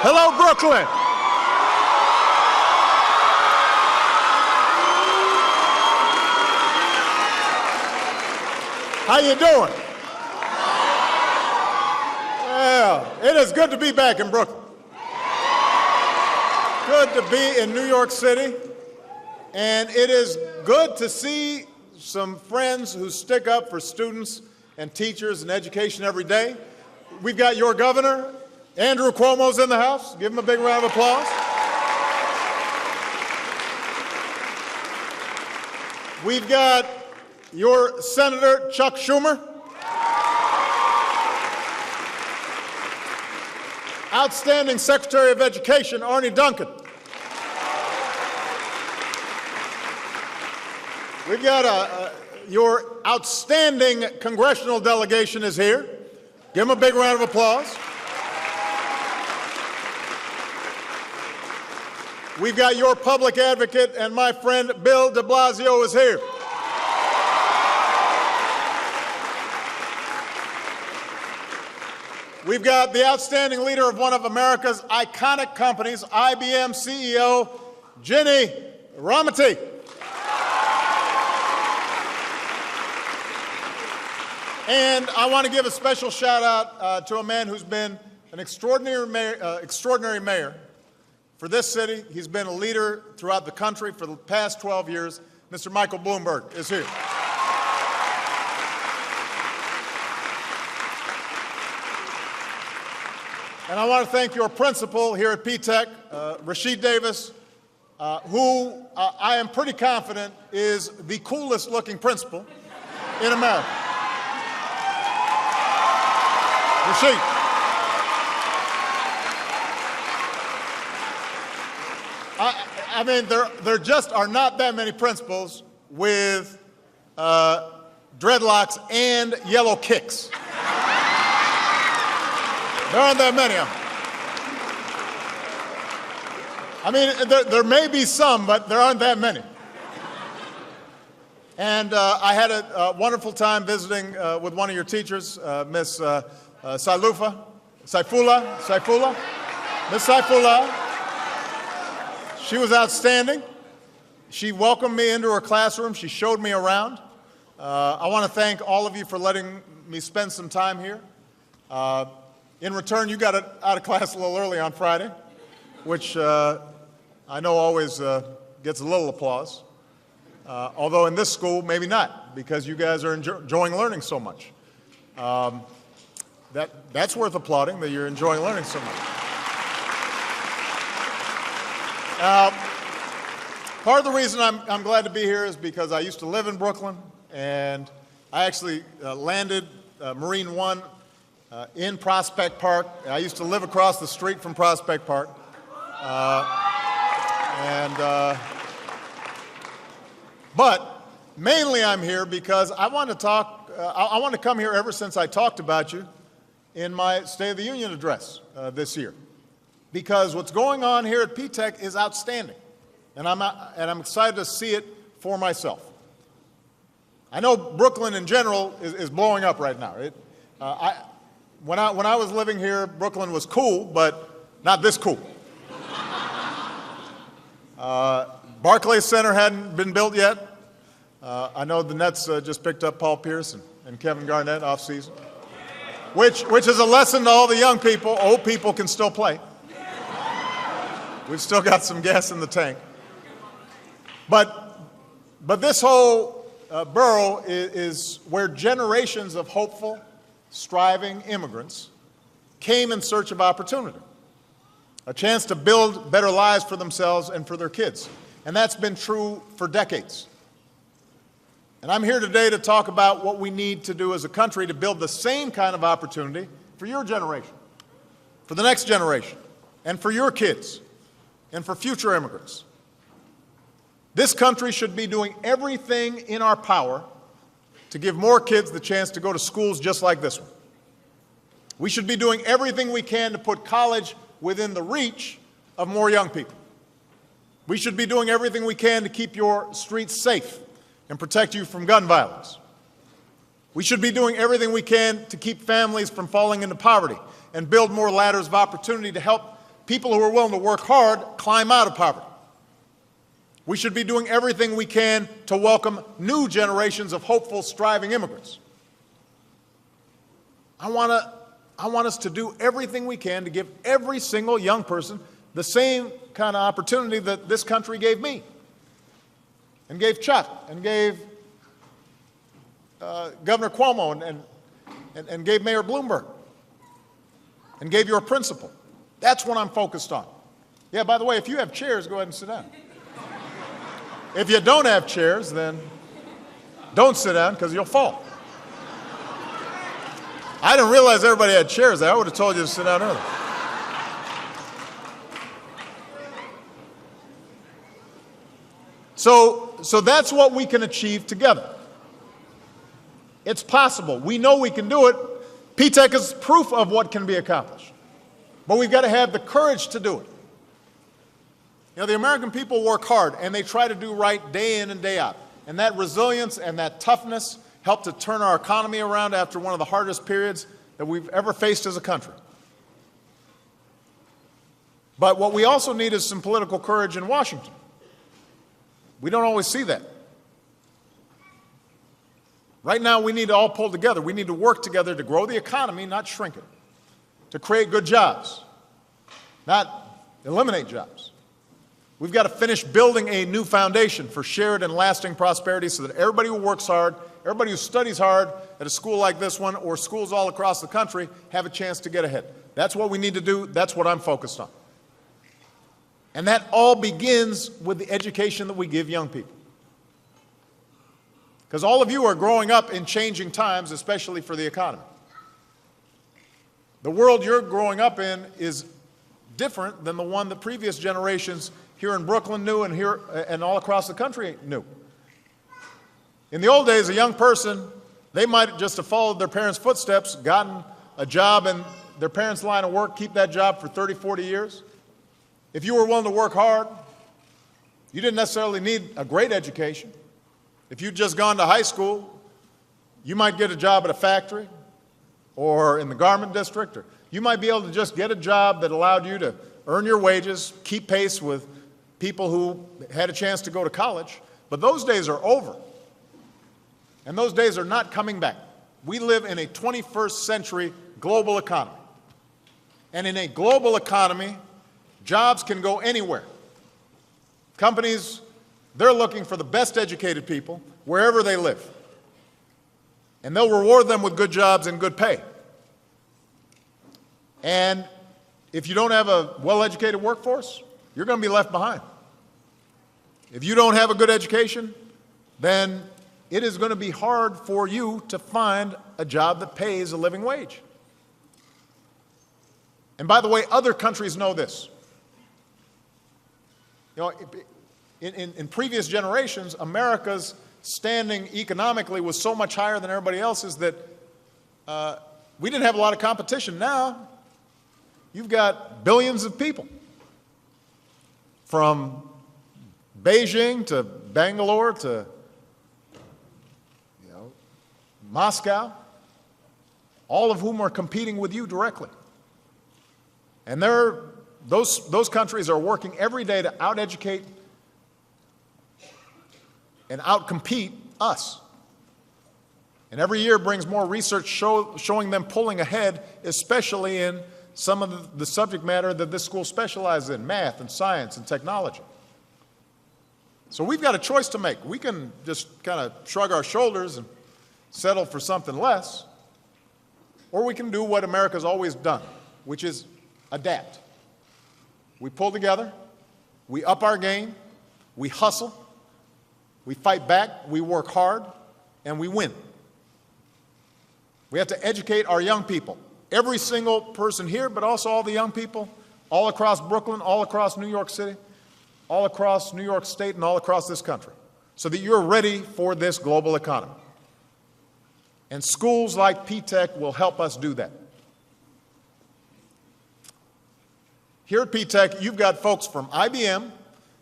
Hello, Brooklyn. How you doing? Well, it is good to be back in Brooklyn. Good to be in New York City. And it is good to see some friends who stick up for students and teachers and education every day. We've got your governor, Andrew Cuomo's in the house. Give him a big round of applause. We've got your Senator Chuck Schumer. Outstanding Secretary of Education, Arne Duncan. We've got your outstanding congressional delegation is here. Give them a big round of applause. We've got your public advocate and my friend Bill de Blasio is here. We've got the outstanding leader of one of America's iconic companies, IBM CEO Ginni Rometty. And I want to give a special shout out to a man who's been an extraordinary mayor for this city. He's been a leader throughout the country for the past 12 years. Mr. Michael Bloomberg is here. And I want to thank your principal here at P-TECH, Rasheed Davis, who I am pretty confident is the coolest looking principal in America. Rasheed. I mean, there just are not that many principals with dreadlocks and yellow kicks. There aren't that many of them. I mean, there may be some, but there aren't that many. And I had a wonderful time visiting with one of your teachers, Miss Saifullah. Miss Saifullah. She was outstanding. She welcomed me into her classroom. She showed me around. I want to thank all of you for letting me spend some time here. In return, you got out of class a little early on Friday, which I know always gets a little applause. Although in this school, maybe not, because you guys are enjoying learning so much. That's worth applauding, that you're enjoying learning so much. Part of the reason I'm glad to be here is because I used to live in Brooklyn, and I actually landed Marine One in Prospect Park. I used to live across the street from Prospect Park. But mainly I'm here because I want to talk, I want to come here ever since I talked about you in my State of the Union address this year. Because what's going on here at P-TECH is outstanding. And I'm excited to see it for myself. I know Brooklyn in general is blowing up right now. When I was living here, Brooklyn was cool, but not this cool. Barclays Center hadn't been built yet. I know the Nets just picked up Paul Pierce and Kevin Garnett off season, which is a lesson to all the young people. Old people can still play. We've still got some gas in the tank. But this whole borough is where generations of hopeful, striving immigrants came in search of opportunity, a chance to build better lives for themselves and for their kids. And that's been true for decades. And I'm here today to talk about what we need to do as a country to build the same kind of opportunity for your generation, for the next generation, and for your kids, and for future immigrants. This country should be doing everything in our power to give more kids the chance to go to schools just like this one. We should be doing everything we can to put college within the reach of more young people. We should be doing everything we can to keep your streets safe and protect you from gun violence. We should be doing everything we can to keep families from falling into poverty and build more ladders of opportunity to help people who are willing to work hard climb out of poverty. We should be doing everything we can to welcome new generations of hopeful, striving immigrants. I want us to do everything we can to give every single young person the same kind of opportunity that this country gave me, and gave Chuck, and gave Governor Cuomo, and gave Mayor Bloomberg, and gave your principal. That's what I'm focused on. Yeah, by the way, if you have chairs, go ahead and sit down. If you don't have chairs, then don't sit down because you'll fall. I didn't realize everybody had chairs. I would have told you to sit down early. So that's what we can achieve together. It's possible. We know we can do it. P-TECH is proof of what can be accomplished. But we've got to have the courage to do it. You know, the American people work hard, and they try to do right day in and day out. And that resilience and that toughness helped to turn our economy around after one of the hardest periods that we've ever faced as a country. But what we also need is some political courage in Washington. We don't always see that. Right now, we need to all pull together. We need to work together to grow the economy, not shrink it, to create good jobs, not eliminate jobs. We've got to finish building a new foundation for shared and lasting prosperity so that everybody who works hard, everybody who studies hard at a school like this one or schools all across the country have a chance to get ahead. That's what we need to do. That's what I'm focused on. And that all begins with the education that we give young people. Because all of you are growing up in changing times, especially for the economy. The world you're growing up in is different than the one that previous generations here in Brooklyn knew and here and all across the country knew. In the old days, a young person, they might just have followed their parents' footsteps, gotten a job in their parents' line of work, keep that job for 30, 40 years. If you were willing to work hard, you didn't necessarily need a great education. If you'd just gone to high school, you might get a job at a factory or in the garment district, or you might be able to just get a job that allowed you to earn your wages, keep pace with people who had a chance to go to college. But those days are over. And those days are not coming back. We live in a 21st century global economy. And in a global economy, jobs can go anywhere. Companies, they're looking for the best educated people wherever they live. And they'll reward them with good jobs and good pay. And if you don't have a well-educated workforce, you're going to be left behind. If you don't have a good education, then it is going to be hard for you to find a job that pays a living wage. And by the way, other countries know this. You know, in previous generations, America's standing economically was so much higher than everybody else's that we didn't have a lot of competition. Now, you've got billions of people from Beijing to Bangalore to Moscow, all of whom are competing with you directly. And those countries are working every day to out-educate and out-compete us. And every year brings more research showing them pulling ahead, especially in some of the subject matter that this school specializes in, math and science and technology. So we've got a choice to make. We can just kind of shrug our shoulders and settle for something less, or we can do what America's always done, which is adapt. We pull together, we up our game, we hustle, we fight back, we work hard, and we win. We have to educate our young people, every single person here, but also all the young people all across Brooklyn, all across New York City, all across New York State, and all across this country, so that you're ready for this global economy. And schools like P-TECH will help us do that. Here at P-TECH, you've got folks from IBM,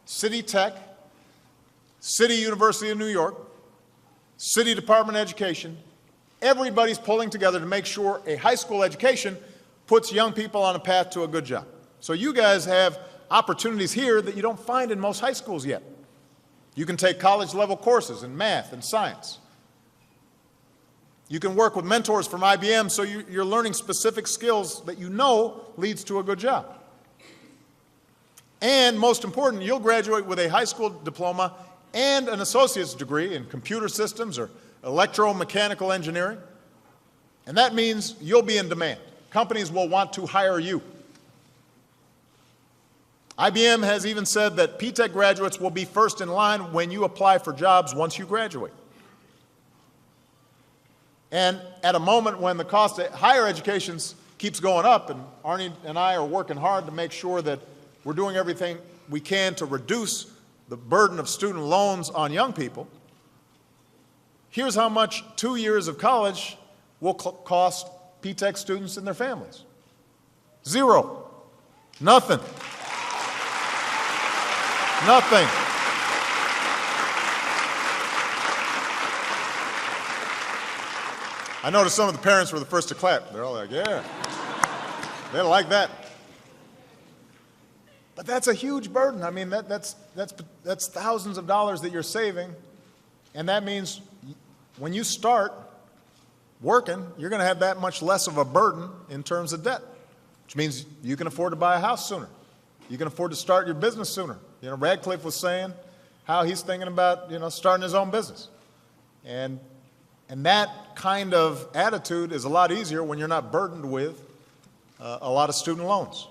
City Tech, City University of New York, City Department of Education. Everybody's pulling together to make sure a high school education puts young people on a path to a good job. So you guys have opportunities here that you don't find in most high schools yet. You can take college-level courses in math and science. You can work with mentors from IBM, so you're learning specific skills that you know leads to a good job. And most important, you'll graduate with a high school diploma and an associate's degree in computer systems or electromechanical engineering. And that means you'll be in demand. Companies will want to hire you. IBM has even said that P-TECH graduates will be first in line when you apply for jobs once you graduate. And at a moment when the cost of higher education keeps going up, and Arnie and I are working hard to make sure that we're doing everything we can to reduce the burden of student loans on young people, here's how much 2 years of college will cost P-TECH students and their families. Zero. Nothing. Nothing. I noticed some of the parents were the first to clap. They're all like, yeah. They like that. But that's a huge burden. I mean, that's thousands of dollars that you're saving. And that means when you start working, you're going to have that much less of a burden in terms of debt, which means you can afford to buy a house sooner. You can afford to start your business sooner. You know, Radcliffe was saying how he's thinking about, starting his own business. And that kind of attitude is a lot easier when you're not burdened with a lot of student loans.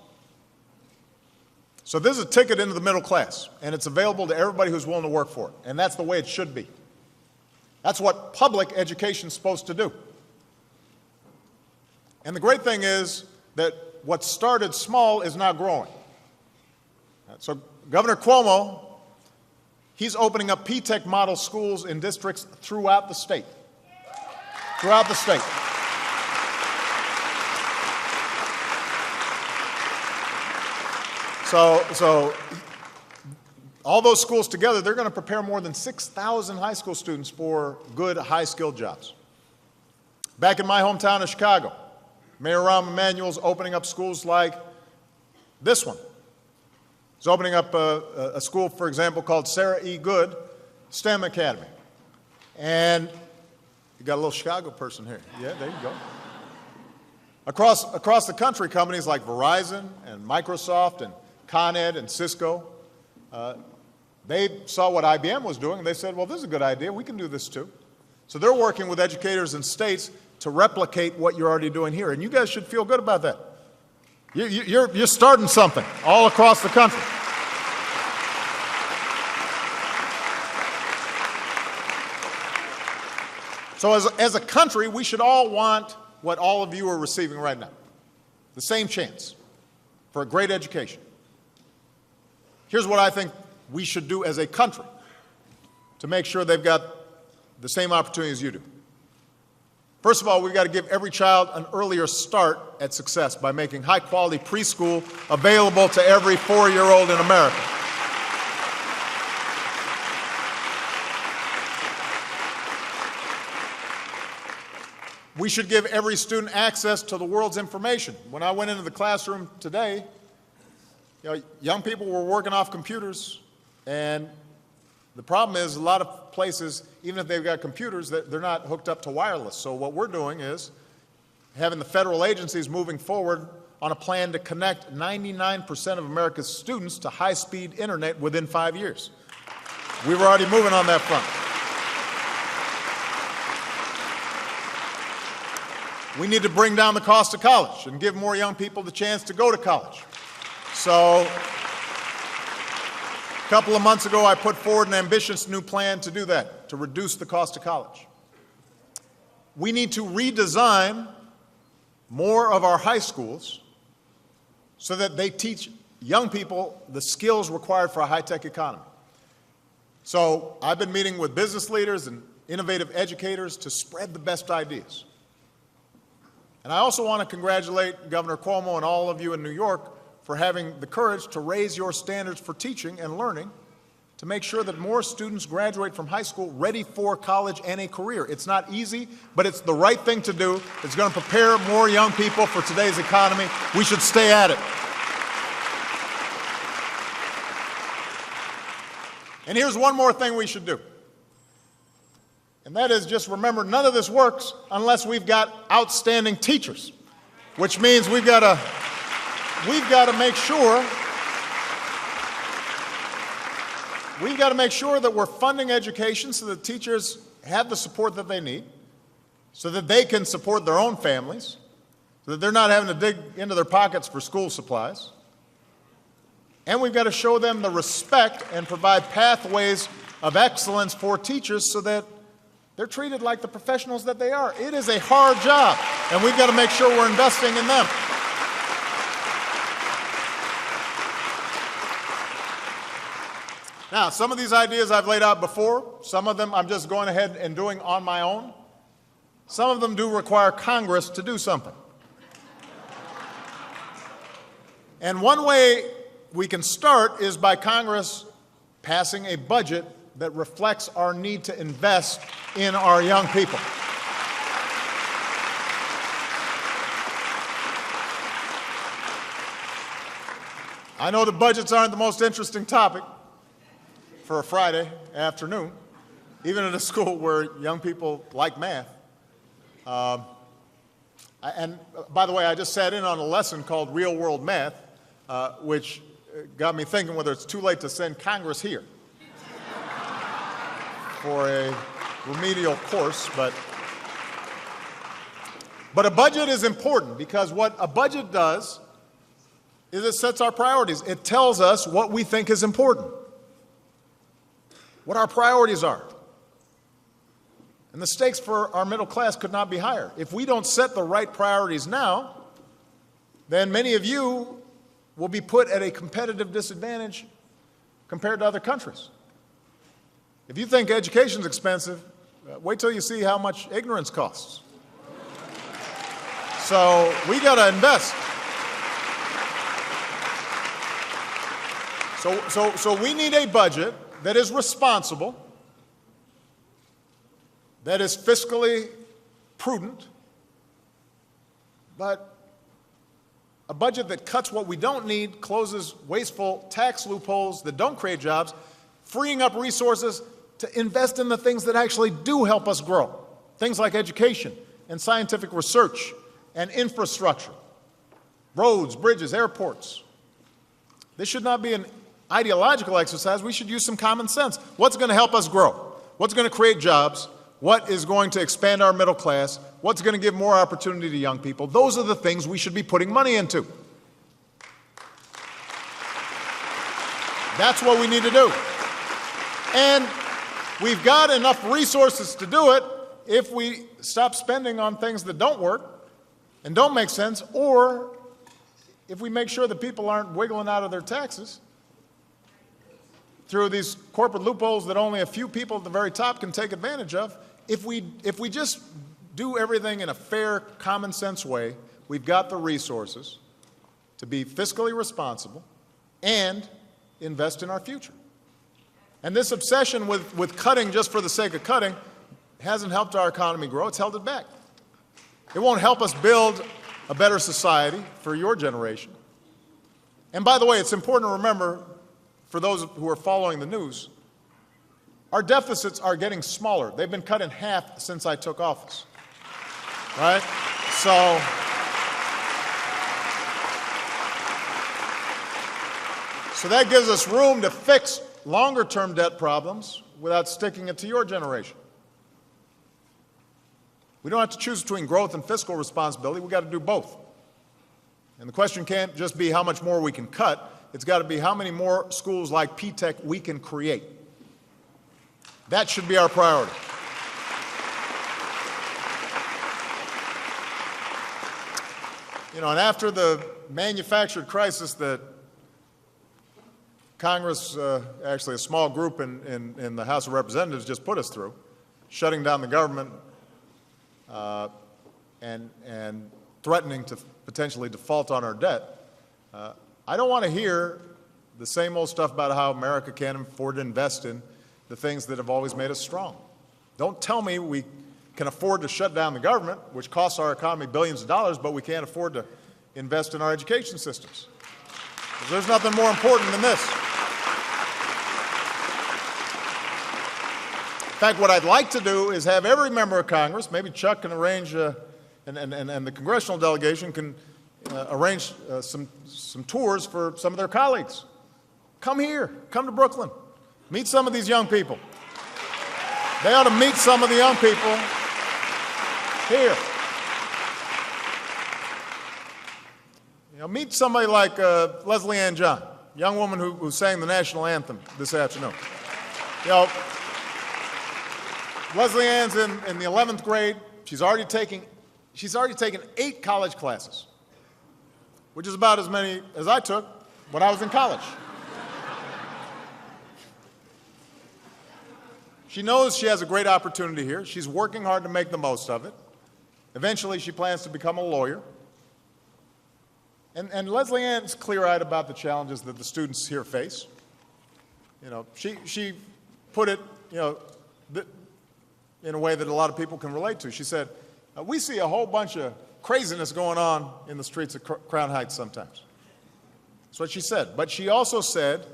So this is a ticket into the middle class, and it's available to everybody who's willing to work for it. And that's the way it should be. That's what public education is supposed to do. And the great thing is that what started small is now growing. So Governor Cuomo, he's opening up P-TECH model schools in districts throughout the state. Throughout the state. So all those schools together, they're going to prepare more than 6,000 high school students for good, high-skilled jobs. Back in my hometown of Chicago, Mayor Rahm Emanuel's opening up schools like this one. He's opening up a school, for example, called Sarah E. Good STEM Academy. And you got a little Chicago person here. Yeah, there you go. Across the country, companies like Verizon and Microsoft and Con Ed and Cisco, they saw what IBM was doing, and they said, well, this is a good idea. We can do this too. So they're working with educators in states to replicate what you're already doing here. And you guys should feel good about that. You're starting something all across the country. So as a country, we should all want what all of you are receiving right now, the same chance for a great education. Here's what I think we should do as a country to make sure they've got the same opportunities you do. First of all, we've got to give every child an earlier start at success by making high-quality preschool available to every 4-year-old in America. We should give every student access to the world's information. When I went into the classroom today, young people were working off computers, and the problem is a lot of places, even if they've got computers, they're not hooked up to wireless. So what we're doing is having the federal agencies moving forward on a plan to connect 99% of America's students to high-speed internet within 5 years. We were already moving on that front. We need to bring down the cost of college and give more young people the chance to go to college. So a couple of months ago, I put forward an ambitious new plan to do that, to reduce the cost of college. We need to redesign more of our high schools so that they teach young people the skills required for a high-tech economy. So I've been meeting with business leaders and innovative educators to spread the best ideas. And I also want to congratulate Governor Cuomo and all of you in New York for having the courage to raise your standards for teaching and learning to make sure that more students graduate from high school ready for college and a career. It's not easy, but it's the right thing to do. It's going to prepare more young people for today's economy. We should stay at it. And here's one more thing we should do. And that is just remember, none of this works unless we've got outstanding teachers, which means we've got to make sure that we're funding education so that teachers have the support that they need, so that they can support their own families, so that they're not having to dig into their pockets for school supplies. And we've got to show them the respect and provide pathways of excellence for teachers so that they're treated like the professionals that they are. It is a hard job, and we've got to make sure we're investing in them. Now, some of these ideas I've laid out before. Some of them I'm just going ahead and doing on my own. Some of them do require Congress to do something. And one way we can start is by Congress passing a budget that reflects our need to invest in our young people. I know the budgets aren't the most interesting topic for a Friday afternoon, even at a school where young people like math. And by the way, I just sat in on a lesson called Real World Math, which got me thinking whether it's too late to send Congress here for a remedial course. But a budget is important because what a budget does is it sets our priorities. It tells us what we think is important, what our priorities are. And the stakes for our middle class could not be higher. If we don't set the right priorities now, then many of you will be put at a competitive disadvantage compared to other countries. If you think education's expensive, wait till you see how much ignorance costs. So we got to invest. So we need a budget that is responsible, that is fiscally prudent, but a budget that cuts what we don't need, closes wasteful tax loopholes that don't create jobs, freeing up resources to invest in the things that actually do help us grow, things like education and scientific research and infrastructure, roads, bridges, airports. This should not be an ideological exercise. We should use some common sense. What's going to help us grow? What's going to create jobs? What is going to expand our middle class? What's going to give more opportunity to young people? Those are the things we should be putting money into. That's what we need to do. And we've got enough resources to do it if we stop spending on things that don't work and don't make sense, or if we make sure that people aren't wiggling out of their taxes through these corporate loopholes that only a few people at the very top can take advantage of. If we just do everything in a fair, common sense way, we've got the resources to be fiscally responsible and invest in our future. And this obsession with cutting just for the sake of cutting hasn't helped our economy grow. It's held it back. It won't help us build a better society for your generation. And by the way, it's important to remember, for those who are following the news, our deficits are getting smaller. They've been cut in half since I took office, right? So that gives us room to fix longer-term debt problems without sticking it to your generation. We don't have to choose between growth and fiscal responsibility. We've got to do both. And the question can't just be how much more we can cut. It's got to be how many more schools like P-TECH we can create. That should be our priority. You know, and after the manufactured crisis that Congress, actually a small group in the House of Representatives just put us through, shutting down the government and threatening to potentially default on our debt, I don't want to hear the same old stuff about how America can't afford to invest in the things that have always made us strong. Don't tell me we can afford to shut down the government, which costs our economy billions of dollars, but we can't afford to invest in our education systems. There's nothing more important than this. fact, what I'd like to do is have every member of Congress, maybe Chuck can arrange, and the congressional delegation can arrange some tours for some of their colleagues. Come here, come to Brooklyn, meet some of these young people. They ought to meet some of the young people here. Meet somebody like Leslie Ann John, young woman who sang the national anthem this afternoon. Leslie Ann's in the 11th grade. She's already taken 8 college classes, which is about as many as I took when I was in college. She knows she has a great opportunity here. She's working hard to make the most of it. Eventually, she plans to become a lawyer. And Leslie Ann's clear-eyed about the challenges that the students here face. She put it, in a way that a lot of people can relate to. She said, we see a whole bunch of craziness going on in the streets of Crown Heights sometimes. That's what she said. But she also said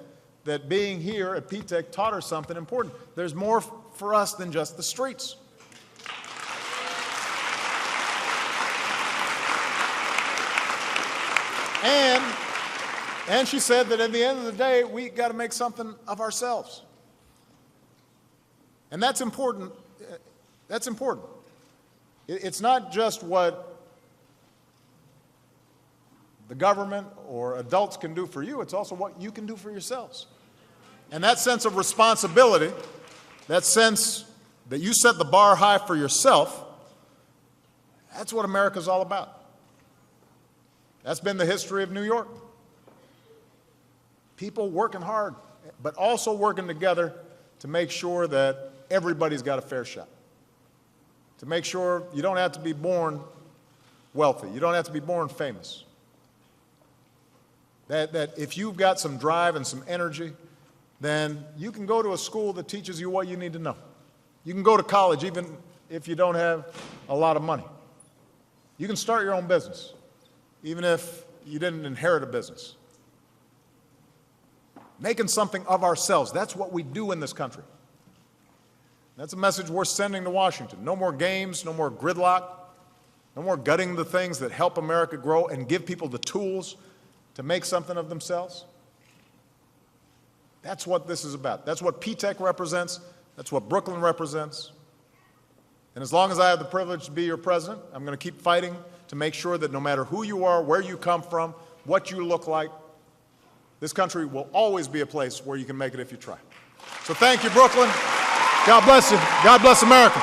that being here at P-TECH taught her something important. There's more for us than just the streets. And she said that at the end of the day, we got to make something of ourselves. And that's important. That's important. It's not just what the government or adults can do for you, it's also what you can do for yourselves. And that sense of responsibility, that sense that you set the bar high for yourself, that's what America's all about. That's been the history of New York. People working hard, but also working together to make sure that everybody's got a fair shot. To make sure you don't have to be born wealthy. You don't have to be born famous. That if you've got some drive and some energy, then you can go to a school that teaches you what you need to know. You can go to college even if you don't have a lot of money. You can start your own business, even if you didn't inherit a business. Making something of ourselves, that's what we do in this country. That's a message we're sending to Washington. No more games, no more gridlock, no more gutting the things that help America grow and give people the tools to make something of themselves. That's what this is about. That's what P-TECH represents. That's what Brooklyn represents. And as long as I have the privilege to be your president, I'm going to keep fighting to make sure that no matter who you are, where you come from, what you look like, this country will always be a place where you can make it if you try. So thank you, Brooklyn. God bless you. God bless America.